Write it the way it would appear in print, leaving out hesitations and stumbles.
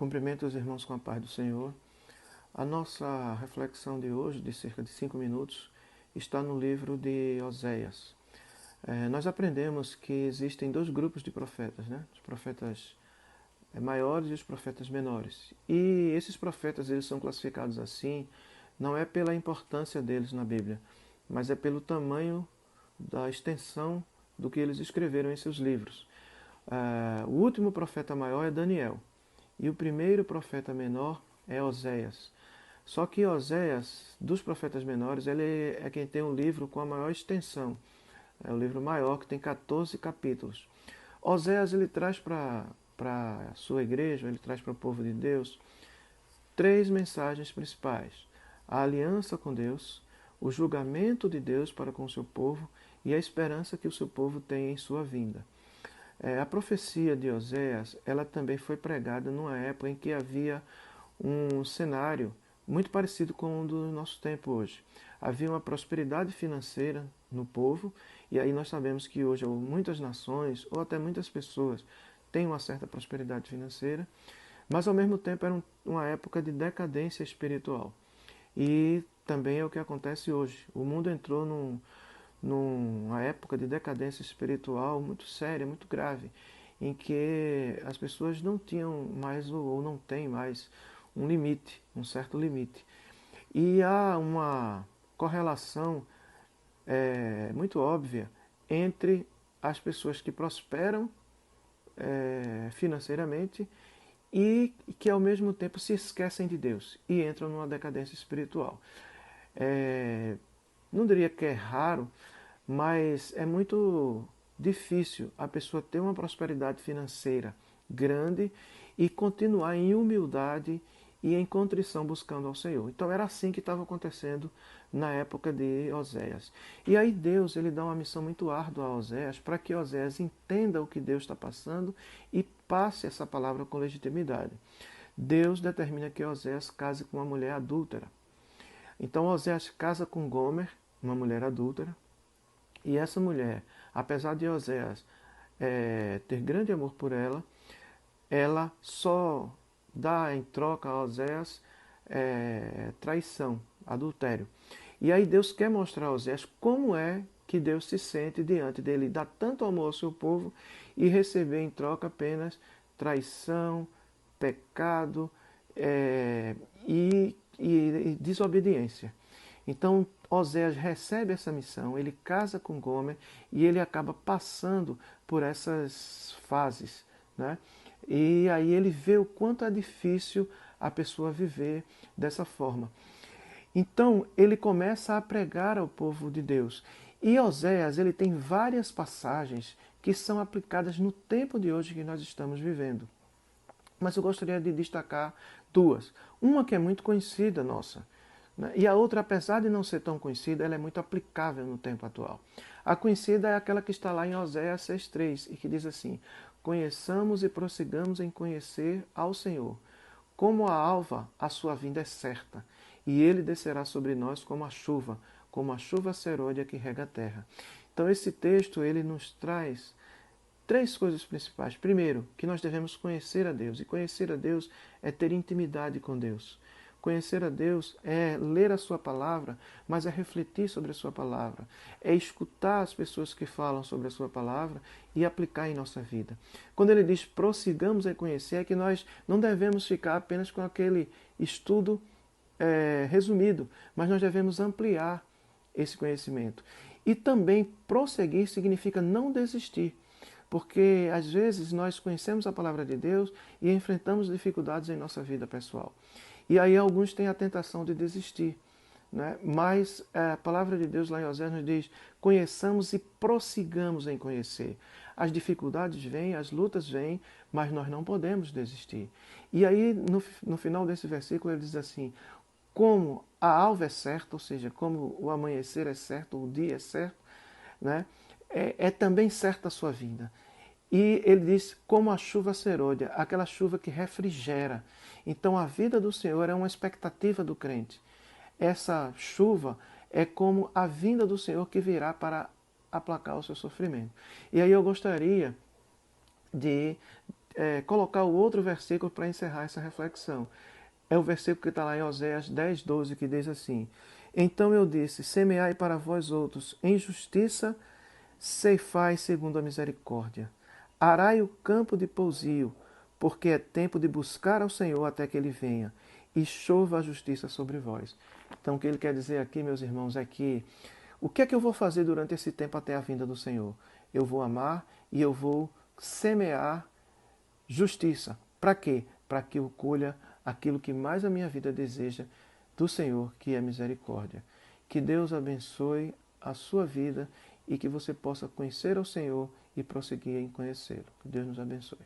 Cumprimento os irmãos com a paz do Senhor. A nossa reflexão de hoje, de cerca de 5 minutos, está no livro de Oséias. Nós aprendemos que existem dois grupos de profetas, né? Os profetas maiores e os profetas menores. E esses profetas eles são classificados assim, não é pela importância deles na Bíblia, mas é pelo tamanho da extensão do que eles escreveram em seus livros. O último profeta maior é Daniel. E o primeiro profeta menor é Oséias. Só que Oséias, dos profetas menores, ele é quem tem um livro com a maior extensão. É o livro maior, que tem 14 capítulos. Oséias ele traz para a sua igreja, ele traz para o povo de Deus, três mensagens principais. A aliança com Deus, o julgamento de Deus para com o seu povo e a esperança que o seu povo tem em sua vinda. A profecia de Oséias, ela também foi pregada numa época em que havia um cenário muito parecido com o do nosso tempo hoje. Havia uma prosperidade financeira no povo, e aí nós sabemos que hoje muitas nações, ou até muitas pessoas, têm uma certa prosperidade financeira, mas ao mesmo tempo era uma época de decadência espiritual. E também é o que acontece hoje. O mundo entrou numa época de decadência espiritual muito séria, muito grave, em que as pessoas não tinham mais ou não têm mais um limite, um certo limite. E há uma correlação muito óbvia entre as pessoas que prosperam financeiramente e que ao mesmo tempo se esquecem de Deus e entram numa decadência espiritual. Não diria que é raro, mas é muito difícil a pessoa ter uma prosperidade financeira grande e continuar em humildade e em contrição buscando ao Senhor. Então era assim que estava acontecendo na época de Oséias. E aí Deus ele dá uma missão muito árdua a Oséias para que Oséias entenda o que Deus está passando e passe essa palavra com legitimidade. Deus determina que Oséias case com uma mulher adúltera. Então Oséias casa com Gomer, uma mulher adúltera, e essa mulher, apesar de Oséias ter grande amor por ela, ela só dá em troca a Oséias traição, adultério. E aí Deus quer mostrar a Oséias como é que Deus se sente diante dele, dar tanto amor ao seu povo e receber em troca apenas traição, pecado e desobediência. Então Oséias recebe essa missão, ele casa com Gomer e ele acaba passando por essas fases, né? E aí ele vê o quanto é difícil a pessoa viver dessa forma. Então ele começa a pregar ao povo de Deus. E Oséias ele tem várias passagens que são aplicadas no tempo de hoje que nós estamos vivendo. Mas eu gostaria de destacar duas. Uma que é muito conhecida nossa, né? E a outra, apesar de não ser tão conhecida, ela é muito aplicável no tempo atual. A conhecida é aquela que está lá em Oséias 6,3 e que diz assim: conheçamos e prossigamos em conhecer ao Senhor. Como a alva, a sua vinda é certa, e ele descerá sobre nós como a chuva serôdia que rega a terra. Então esse texto ele nos traz três coisas principais. Primeiro, que nós devemos conhecer a Deus. E conhecer a Deus é ter intimidade com Deus. Conhecer a Deus é ler a sua palavra, mas é refletir sobre a sua palavra. É escutar as pessoas que falam sobre a sua palavra e aplicar em nossa vida. Quando ele diz prossigamos em conhecer, é que nós não devemos ficar apenas com aquele estudo resumido, mas nós devemos ampliar esse conhecimento. E também prosseguir significa não desistir. Porque às vezes nós conhecemos a palavra de Deus e enfrentamos dificuldades em nossa vida pessoal. E aí alguns têm a tentação de desistir, né? Mas a palavra de Deus lá em Oséias nos diz: conheçamos e prossigamos em conhecer. As dificuldades vêm, as lutas vêm, mas nós não podemos desistir. E aí no final desse versículo ele diz assim: como a alva é certa, ou seja, como o amanhecer é certo, o dia é certo, né? É também certa a sua vinda. E ele diz, como a chuva serôdia, aquela chuva que refrigera. Então a vida do Senhor é uma expectativa do crente. Essa chuva é como a vinda do Senhor que virá para aplacar o seu sofrimento. E aí eu gostaria de colocar o outro versículo para encerrar essa reflexão. É o versículo que está lá em Oséias 10, 12, que diz assim: Então eu disse, semeai para vós outros em justiça, ceifai segundo a misericórdia. Arai o campo de pousio, porque é tempo de buscar ao Senhor até que ele venha, e chova a justiça sobre vós. Então o que ele quer dizer aqui, meus irmãos, é que o que é que eu vou fazer durante esse tempo até a vinda do Senhor? Eu vou amar e eu vou semear justiça. Para quê? Para que eu colha aquilo que mais a minha vida deseja do Senhor, que é misericórdia. Que Deus abençoe a sua vida e que você possa conhecer o Senhor e prosseguir em conhecê-lo. Que Deus nos abençoe.